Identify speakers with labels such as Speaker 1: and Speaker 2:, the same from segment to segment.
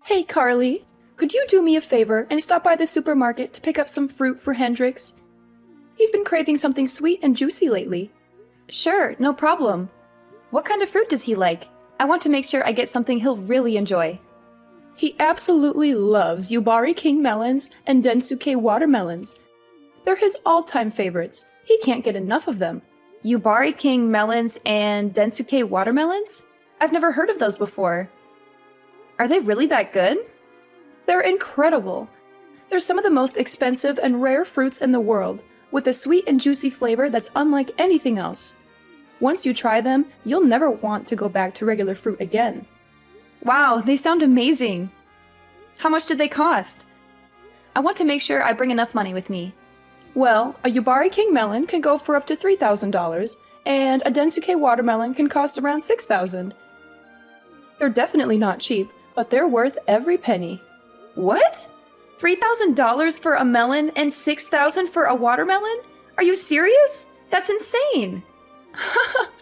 Speaker 1: Hey, Carly, could you do me a favor and stop by the supermarket to pick up some fruit for Hendrix? He's been craving something sweet and juicy lately.
Speaker 2: Sure, no problem. What kind of fruit does he like? I want to make sure I get something he'll really enjoy.
Speaker 1: He absolutely loves Yubari King melons and Densuke watermelons. They're his all-time favorites. He can't get enough of them.
Speaker 2: Yubari King melons and Densuke watermelons? I've never heard of those before. Are they really that good?
Speaker 1: They're incredible. They're some of the most expensive and rare fruits in the world, with a sweet and juicy flavor that's unlike anything else. Once you try them, you'll never want to go back to regular fruit again.
Speaker 2: Wow, they sound amazing. How much did they cost? I want to make sure I bring enough money with me.
Speaker 1: Well, a Yubari King melon can go for up to $3,000, and a Densuke watermelon can cost around $6,000. They're definitely not cheap, but they're worth every penny.
Speaker 2: What? $3,000 for a melon and $6,000 for a watermelon? Are you serious? That's insane!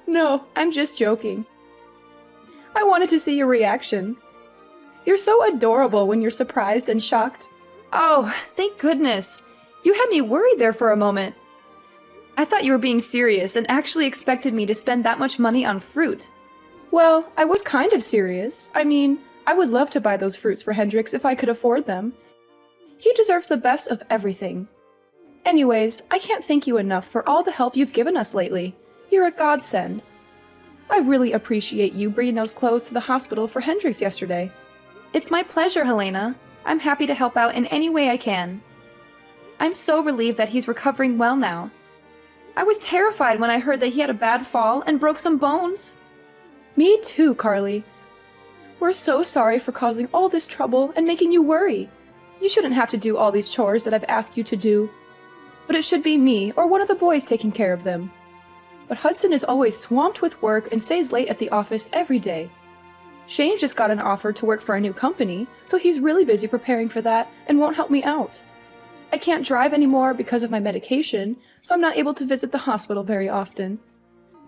Speaker 1: No, I'm just joking. I wanted to see your reaction. You're so adorable when you're surprised and shocked.
Speaker 2: Oh, thank goodness. You had me worried there for a moment. I thought you were being serious and actually expected me to spend that much money on fruit.
Speaker 1: Well, I was kind of serious. I mean, I would love to buy those fruits for Hendrix if I could afford them. He deserves the best of everything. Anyways, I can't thank you enough for all the help you've given us lately. You're a godsend. I really appreciate you bringing those clothes to the hospital for Hendrix yesterday.
Speaker 2: It's my pleasure, Helena. I'm happy to help out in any way I can. I'm so relieved that he's recovering well now. I was terrified when I heard that he had a bad fall and broke some bones.
Speaker 1: Me too, Carly. We're so sorry for causing all this trouble and making you worry. You shouldn't have to do all these chores that I've asked you to do. But it should be me or one of the boys taking care of them. But Hudson is always swamped with work and stays late at the office every day. Shane just got an offer to work for a new company, so he's really busy preparing for that and won't help me out. I can't drive anymore because of my medication, so I'm not able to visit the hospital very often.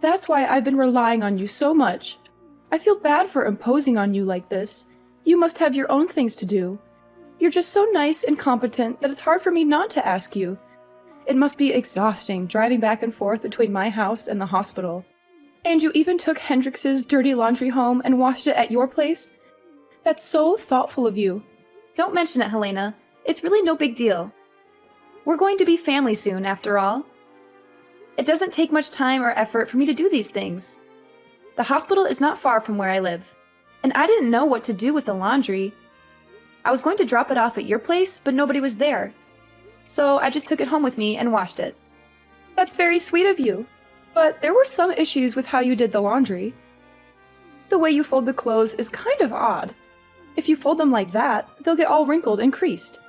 Speaker 1: That's why I've been relying on you so much. I feel bad for imposing on you like this. You must have your own things to do. You're just so nice and competent that it's hard for me not to ask you. It must be exhausting driving back and forth between my house and the hospital. And you even took Hendrix's dirty laundry home and washed it at your place? That's so thoughtful of you.
Speaker 2: Don't mention it, Helena. It's really no big deal. We're going to be family soon, after all. It doesn't take much time or effort for me to do these things. The hospital is not far from where I live, and I didn't know what to do with the laundry. I was going to drop it off at your place, but nobody was there. So I just took it home with me and washed it.
Speaker 1: That's very sweet of you. But there were some issues with how you did the laundry. The way you fold the clothes is kind of odd. If you fold them like that, they'll get all wrinkled and creased.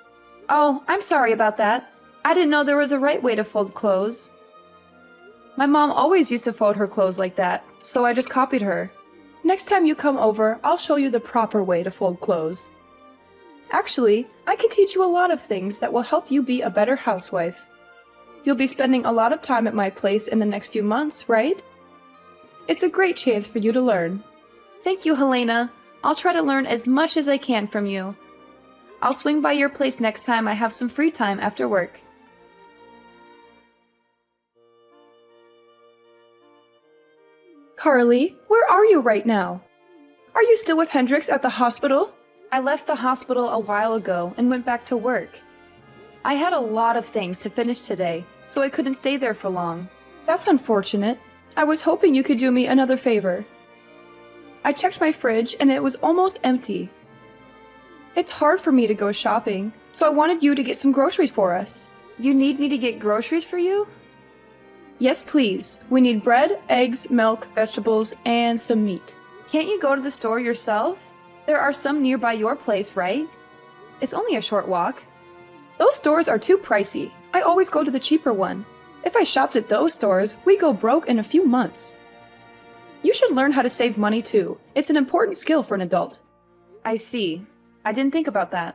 Speaker 2: Oh, I'm sorry about that. I didn't know there was a right way to fold clothes. My mom always used to fold her clothes like that, so I just copied her.
Speaker 1: Next time you come over, I'll show you the proper way to fold clothes. Actually, I can teach you a lot of things that will help you be a better housewife. You'll be spending a lot of time at my place in the next few months, right? It's a great chance for you to learn.
Speaker 2: Thank you, Helena. I'll try to learn as much as I can from you. I'll swing by your place next time I have some free time after work.
Speaker 1: Carly, where are you right now? Are you still with Hendrix at the hospital?
Speaker 2: I left the hospital a while ago and went back to work. I had a lot of things to finish today, so I couldn't stay there for long.
Speaker 1: That's unfortunate. I was hoping you could do me another favor. I checked my fridge and it was almost empty. It's hard for me to go shopping, so I wanted you to get some groceries for us.
Speaker 2: You need me to get groceries for you?
Speaker 1: Yes, please. We need bread, eggs, milk, vegetables, and some meat.
Speaker 2: Can't you go to the store yourself? There are some nearby your place, right? It's only a short walk.
Speaker 1: Those stores are too pricey. I always go to the cheaper one. If I shopped at those stores, we'd go broke in a few months. You should learn how to save money too. It's an important skill for an adult.
Speaker 2: I see. I didn't think about that.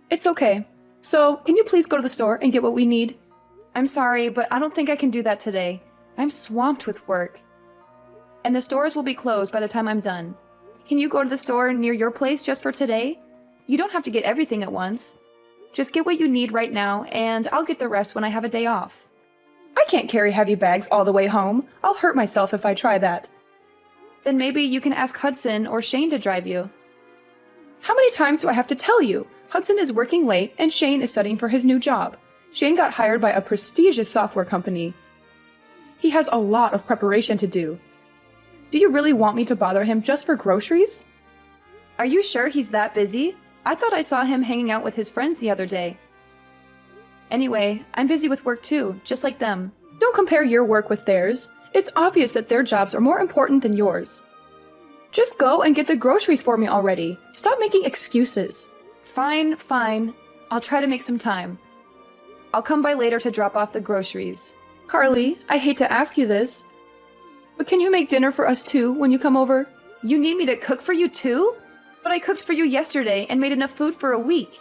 Speaker 1: It's okay. So, can you please go to the store and get what we need?
Speaker 2: I'm sorry, but I don't think I can do that today. I'm swamped with work. And the stores will be closed by the time I'm done. Can you go to the store near your place just for today? You don't have to get everything at once. Just get what you need right now, and I'll get the rest when I have a day off.
Speaker 1: I can't carry heavy bags all the way home. I'll hurt myself if I try that.
Speaker 2: Then maybe you can ask Hudson or Shane to drive you.
Speaker 1: How many times do I have to tell you? Hudson is working late and Shane is studying for his new job. Shane got hired by a prestigious software company. He has a lot of preparation to do. Do you really want me to bother him just for groceries?
Speaker 2: Are you sure he's that busy? I thought I saw him hanging out with his friends the other day. Anyway, I'm busy with work too, just like them.
Speaker 1: Don't compare your work with theirs. It's obvious that their jobs are more important than yours. Just go and get the groceries for me already. Stop making excuses.
Speaker 2: Fine, fine. I'll try to make some time. I'll come by later to drop off the groceries.
Speaker 1: Carly, I hate to ask you this, but can you make dinner for us too when you come over?
Speaker 2: You need me to cook for you too? But I cooked for you yesterday and made enough food for a week.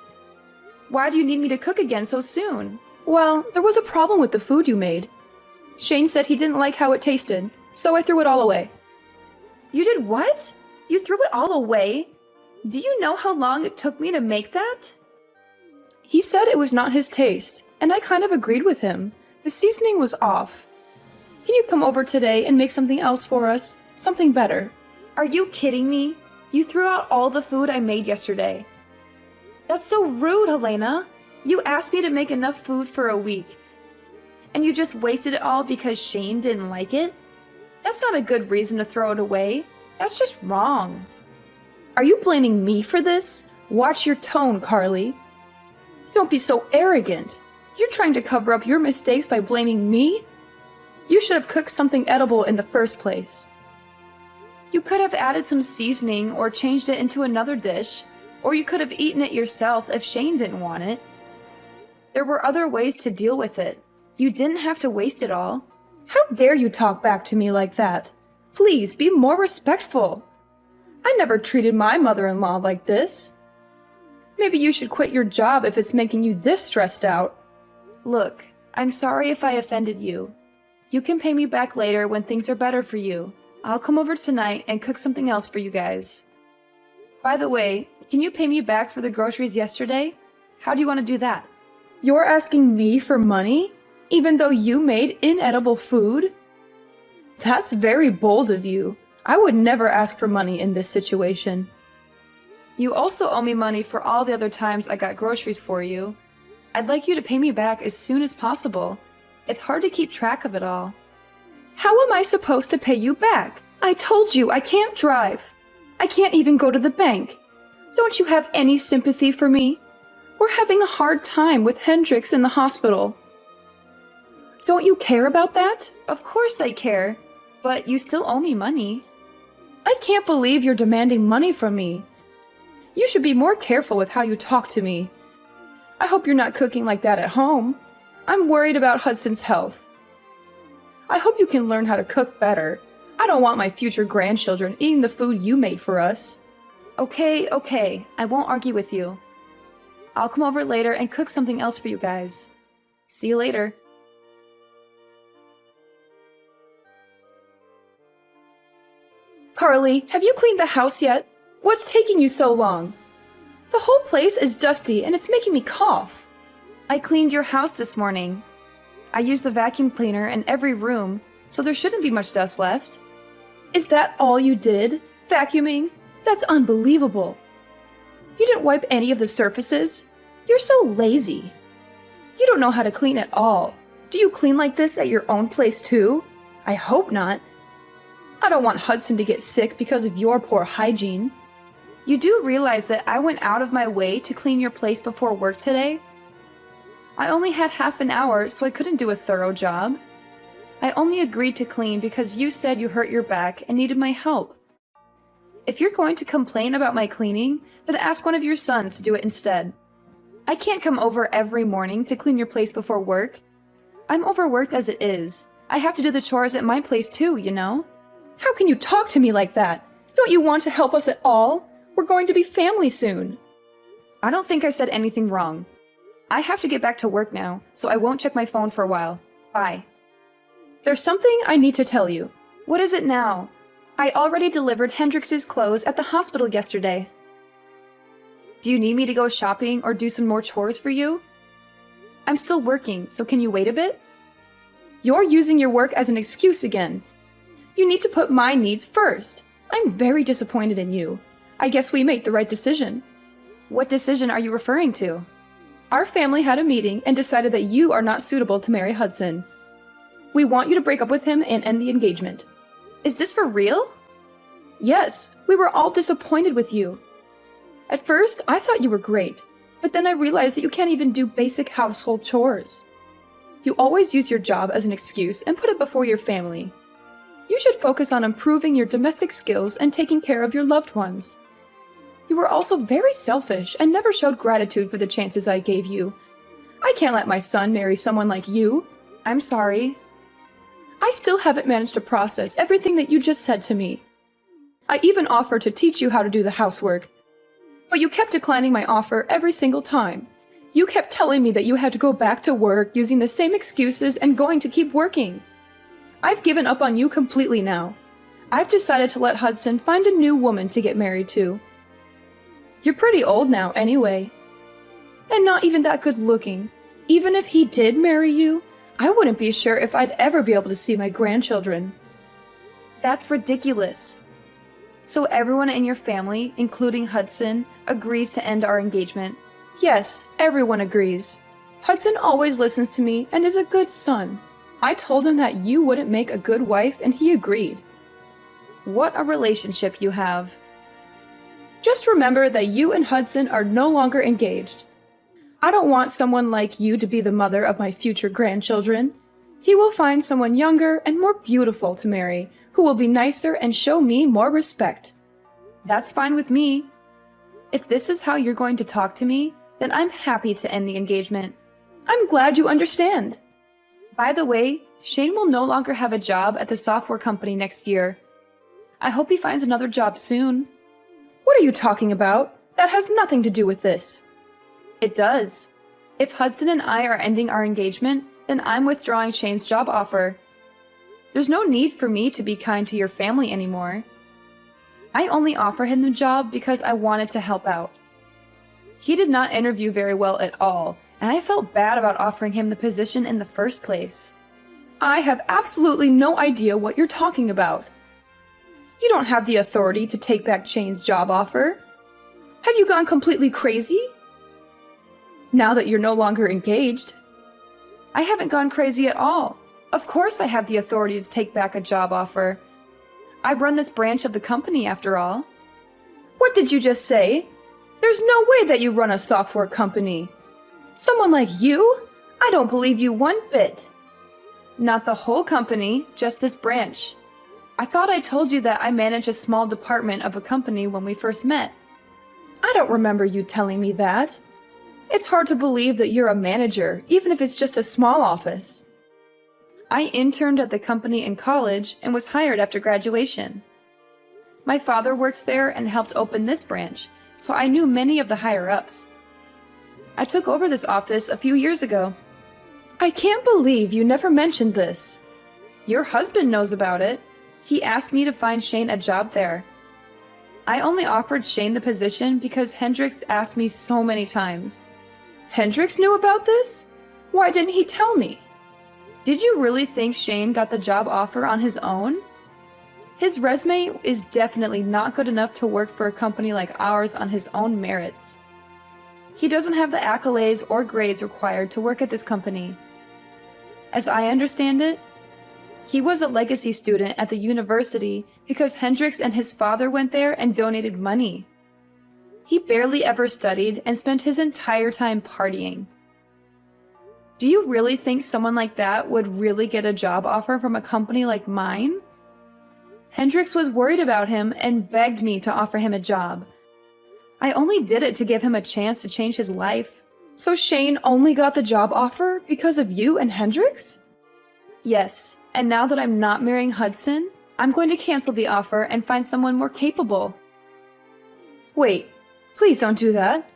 Speaker 2: Why do you need me to cook again so soon?
Speaker 1: Well, there was a problem with the food you made. Shane said he didn't like how it tasted, so I threw it all away.
Speaker 2: You did what? You threw it all away? Do you know how long it took me to make that?
Speaker 1: He said it was not his taste, and I kind of agreed with him. The seasoning was off. Can you come over today and make something else for us? Something better.
Speaker 2: Are you kidding me? You threw out all the food I made yesterday. That's so rude, Helena. You asked me to make enough food for a week, and you just wasted it all because Shane didn't like it? That's not a good reason to throw it away. That's just wrong.
Speaker 1: Are you blaming me for this? Watch your tone, Carly. Don't be so arrogant. You're trying to cover up your mistakes by blaming me? You should have cooked something edible in the first place.
Speaker 2: You could have added some seasoning or changed it into another dish, or you could have eaten it yourself if Shane didn't want it. There were other ways to deal with it. You didn't have to waste it all.
Speaker 1: How dare you talk back to me like that? Please be more respectful. I never treated my mother-in-law like this. Maybe you should quit your job if it's making you this stressed out.
Speaker 2: Look, I'm sorry if I offended you. You can pay me back later when things are better for you. I'll come over tonight and cook something else for you guys. By the way, can you pay me back for the groceries yesterday? How do you want to do that?
Speaker 1: You're asking me for money, even though you made inedible food? That's very bold of you. I would never ask for money in this situation.
Speaker 2: You also owe me money for all the other times I got groceries for you. I'd like you to pay me back as soon as possible. It's hard to keep track of it all.
Speaker 1: How am I supposed to pay you back? I told you I can't drive. I can't even go to the bank. Don't you have any sympathy for me? We're having a hard time with Hendrix in the hospital. Don't you care about that?
Speaker 2: Of course I care, but you still owe me money.
Speaker 1: I can't believe you're demanding money from me. You should be more careful with how you talk to me. I hope you're not cooking like that at home. I'm worried about Hudson's health. I hope you can learn how to cook better. I don't want my future grandchildren eating the food you made for us.
Speaker 2: Okay, I won't argue with you. I'll come over later and cook something else for you guys. See you later.
Speaker 1: Carly, have you cleaned the house yet? What's taking you so long? The whole place is dusty and it's making me cough.
Speaker 2: I cleaned your house this morning. I used the vacuum cleaner in every room, so there shouldn't be much dust left.
Speaker 1: Is that all you did? Vacuuming? That's unbelievable. You didn't wipe any of the surfaces? You're so lazy. You don't know how to clean at all. Do you clean like this at your own place too? I hope not. I don't want Hudson to get sick because of your poor hygiene.
Speaker 2: You do realize that I went out of my way to clean your place before work today? I only had half an hour, so I couldn't do a thorough job. I only agreed to clean because you said you hurt your back and needed my help. If you're going to complain about my cleaning, then ask one of your sons to do it instead. I can't come over every morning to clean your place before work. I'm overworked as it is. I have to do the chores at my place too, you know?
Speaker 1: How can you talk to me like that? Don't you want to help us at all? We're going to be family soon.
Speaker 2: I don't think I said anything wrong. I have to get back to work now, so I won't check my phone for a while. Bye.
Speaker 1: There's something I need to tell you.
Speaker 2: What is it now? I already delivered Hendrix's clothes at the hospital yesterday. Do you need me to go shopping or do some more chores for you? I'm still working, so can you wait a bit?
Speaker 1: You're using your work as an excuse again. You need to put my needs first. I'm very disappointed in you. I guess we made the right decision.
Speaker 2: What decision are you referring to?
Speaker 1: Our family had a meeting and decided that you are not suitable to marry Hudson. We want you to break up with him and end the engagement.
Speaker 2: Is this for real?
Speaker 1: Yes, we were all disappointed with you. At first, I thought you were great, but then I realized that you can't even do basic household chores. You always use your job as an excuse and put it before your family. You should focus on improving your domestic skills and taking care of your loved ones. You were also very selfish and never showed gratitude for the chances I gave you. I can't let my son marry someone like you.
Speaker 2: I'm sorry.
Speaker 1: I still haven't managed to process everything that you just said to me. I even offered to teach you how to do the housework, but you kept declining my offer every single time. You kept telling me that you had to go back to work using the same excuses and going to keep working. I've given up on you completely now. I've decided to let Hudson find a new woman to get married to. You're pretty old now anyway, and not even that good looking. Even if he did marry you, I wouldn't be sure if I'd ever be able to see my grandchildren.
Speaker 2: That's ridiculous. So everyone in your family, including Hudson, agrees to end our engagement?
Speaker 1: Yes, everyone agrees. Hudson always listens to me and is a good son. I told him that you wouldn't make a good wife and he agreed.
Speaker 2: What a relationship you have.
Speaker 1: Just remember that you and Hudson are no longer engaged. I don't want someone like you to be the mother of my future grandchildren. He will find someone younger and more beautiful to marry, who will be nicer and show me more respect.
Speaker 2: That's fine with me. If this is how you're going to talk to me, then I'm happy to end the engagement.
Speaker 1: I'm glad you understand.
Speaker 2: By the way, Shane will no longer have a job at the software company next year. I hope he finds another job soon.
Speaker 1: What are you talking about? That has nothing to do with this.
Speaker 2: It does. If Hudson and I are ending our engagement, then I'm withdrawing Shane's job offer. There's no need for me to be kind to your family anymore. I only offered him the job because I wanted to help out. He did not interview very well at all, and I felt bad about offering him the position in the first place.
Speaker 1: I have absolutely no idea what you're talking about. You don't have the authority to take back Shane's job offer. Have you gone completely crazy? Now that you're no longer engaged.
Speaker 2: I haven't gone crazy at all. Of course I have the authority to take back a job offer. I run this branch of the company after all.
Speaker 1: What did you just say? There's no way that you run a software company. Someone like you? I don't believe you one bit.
Speaker 2: Not the whole company, just this branch. I thought I told you that I manage a small department of a company when we first met.
Speaker 1: I don't remember you telling me that. It's hard to believe that you're a manager, even if it's just a small office.
Speaker 2: I interned at the company in college and was hired after graduation. My father worked there and helped open this branch, so I knew many of the higher-ups. I took over this office a few years ago.
Speaker 1: I can't believe you never mentioned this.
Speaker 2: Your husband knows about it. He asked me to find Shane a job there. I only offered Shane the position because Hendrix asked me so many times.
Speaker 1: Hendrix knew about this? Why didn't he tell me?
Speaker 2: Did you really think Shane got the job offer on his own? His resume is definitely not good enough to work for a company like ours on his own merits. He doesn't have the accolades or grades required to work at this company. As I understand it, he was a legacy student at the university because Hendrix and his father went there and donated money. He barely ever studied and spent his entire time partying. Do you really think someone like that would really get a job offer from a company like mine? Hendrix was worried about him and begged me to offer him a job. I only did it to give him a chance to change his life.
Speaker 1: So Shane only got the job offer because of you and Hendrix?
Speaker 2: Yes, and now that I'm not marrying Hudson, I'm going to cancel the offer and find someone more capable.
Speaker 1: Wait, please don't do that.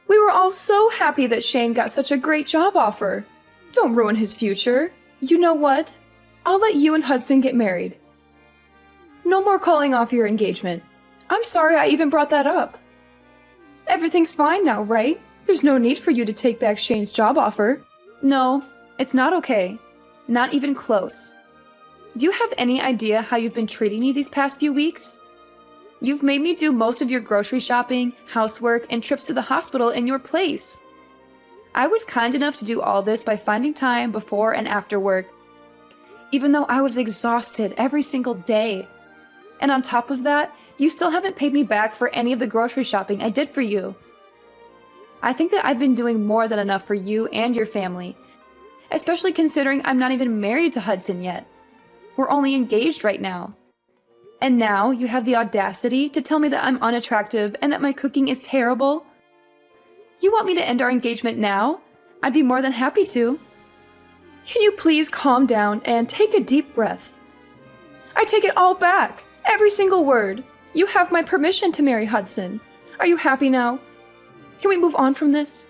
Speaker 1: We were all so happy that Shane got such a great job offer. Don't ruin his future. You know what? I'll let you and Hudson get married. No more calling off your engagement. I'm sorry I even brought that up. Everything's fine now, right? There's no need for you to take back Shane's job offer.
Speaker 2: No, it's not okay. Not even close. Do you have any idea how you've been treating me these past few weeks? You've made me do most of your grocery shopping, housework, and trips to the hospital in your place. I was kind enough to do all this by finding time before and after work, even though I was exhausted every single day. And on top of that, you still haven't paid me back for any of the grocery shopping I did for you. I think that I've been doing more than enough for you and your family, especially considering I'm not even married to Hudson yet. We're only engaged right now. And now you have the audacity to tell me that I'm unattractive and that my cooking is terrible? You want me to end our engagement now? I'd be more than happy to.
Speaker 1: Can you please calm down and take a deep breath? I take it all back, every single word. You have my permission to marry Hudson. Are you happy now? Can we move on from this?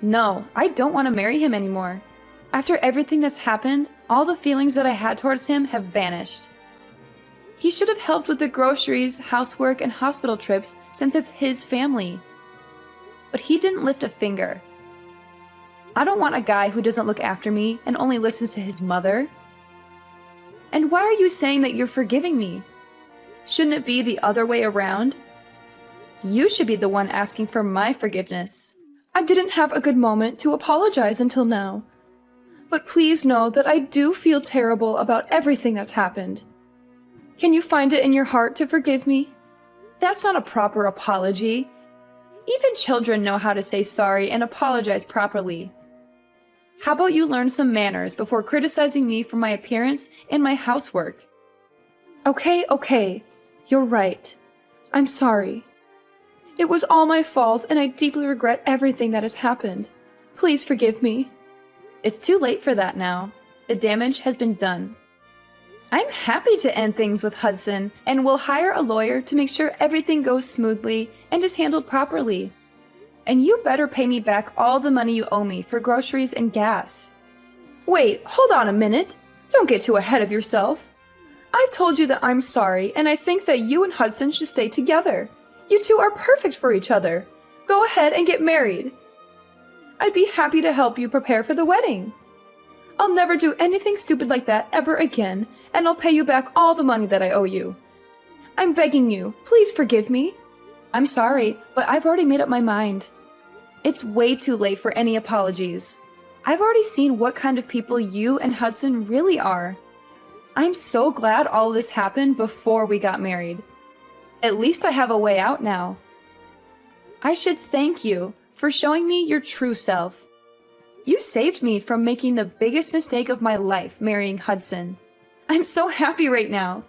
Speaker 2: No, I don't want to marry him anymore. After everything that's happened, all the feelings that I had towards him have vanished. He should have helped with the groceries, housework, and hospital trips since it's his family. But he didn't lift a finger. I don't want a guy who doesn't look after me and only listens to his mother. And why are you saying that you're forgiving me? Shouldn't it be the other way around? You should be the one asking for my forgiveness.
Speaker 1: I didn't have a good moment to apologize until now. But please know that I do feel terrible about everything that's happened. Can you find it in your heart to forgive me?
Speaker 2: That's not a proper apology. Even children know how to say sorry and apologize properly. How about you learn some manners before criticizing me for my appearance and my housework?
Speaker 1: Okay. You're right. I'm sorry. It was all my fault, and I deeply regret everything that has happened. Please forgive me.
Speaker 2: It's too late for that now. The damage has been done. I'm happy to end things with Hudson, and will hire a lawyer to make sure everything goes smoothly and is handled properly. And you better pay me back all the money you owe me for groceries and gas.
Speaker 1: Wait, hold on a minute. Don't get too ahead of yourself. I've told you that I'm sorry, and I think that you and Hudson should stay together. You two are perfect for each other. Go ahead and get married. I'd be happy to help you prepare for the wedding. I'll never do anything stupid like that ever again, and I'll pay you back all the money that I owe you. I'm begging you, please forgive me.
Speaker 2: I'm sorry, but I've already made up my mind. It's way too late for any apologies. I've already seen what kind of people you and Hudson really are. I'm so glad all this happened before we got married. At least I have a way out now. I should thank you for showing me your true self. You saved me from making the biggest mistake of my life, marrying Hudson. I'm so happy right now.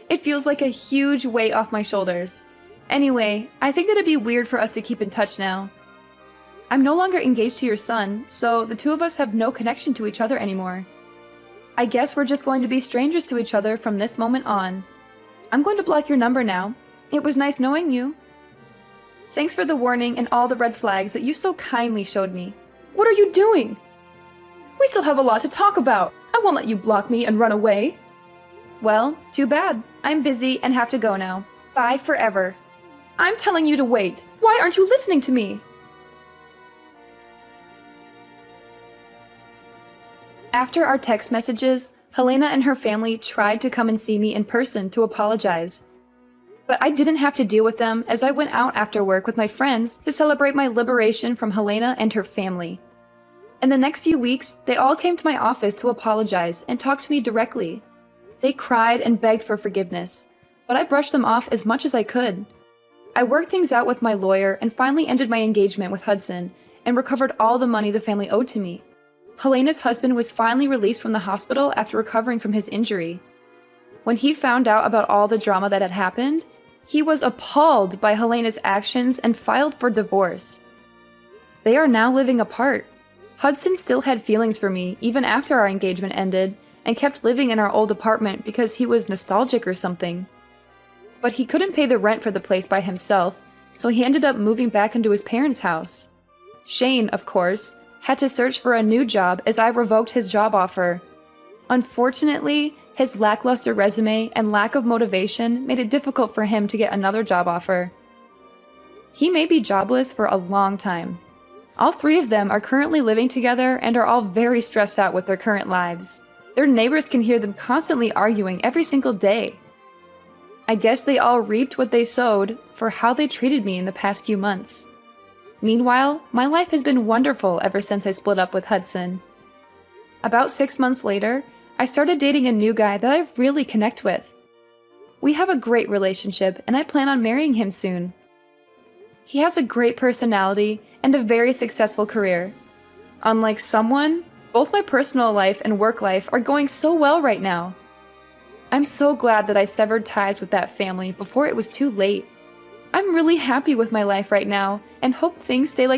Speaker 2: It feels like a huge weight off my shoulders. Anyway, I think that it'd be weird for us to keep in touch now. I'm no longer engaged to your son, so the two of us have no connection to each other anymore. I guess we're just going to be strangers to each other from this moment on. I'm going to block your number now. It was nice knowing you. Thanks for the warning and all the red flags that you so kindly showed me.
Speaker 1: What are you doing? We still have a lot to talk about. I won't let you block me and run away.
Speaker 2: Well, too bad. I'm busy and have to go now. Bye forever.
Speaker 1: I'm telling you to wait. Why aren't you listening to me?
Speaker 2: After our text messages, Helena and her family tried to come and see me in person to apologize. But I didn't have to deal with them as I went out after work with my friends to celebrate my liberation from Helena and her family. In the next few weeks, they all came to my office to apologize and talk to me directly. They cried and begged for forgiveness, but I brushed them off as much as I could. I worked things out with my lawyer and finally ended my engagement with Hudson and recovered all the money the family owed to me. Helena's husband was finally released from the hospital after recovering from his injury. When he found out about all the drama that had happened, he was appalled by Helena's actions and filed for divorce. They are now living apart. Hudson still had feelings for me even after our engagement ended and kept living in our old apartment because he was nostalgic or something. But he couldn't pay the rent for the place by himself, so he ended up moving back into his parents' house. Shane, of course, had to search for a new job as I revoked his job offer. Unfortunately, his lackluster resume and lack of motivation made it difficult for him to get another job offer. He may be jobless for a long time. All three of them are currently living together and are all very stressed out with their current lives. Their neighbors can hear them constantly arguing every single day. I guess they all reaped what they sowed for how they treated me in the past few months. Meanwhile, my life has been wonderful ever since I split up with Hudson. About 6 months later, I started dating a new guy that I really connect with. We have a great relationship, and I plan on marrying him soon. He has a great personality and a very successful career. Unlike someone, both my personal life and work life are going so well right now. I'm so glad that I severed ties with that family before it was too late. I'm really happy with my life right now and hope things stay like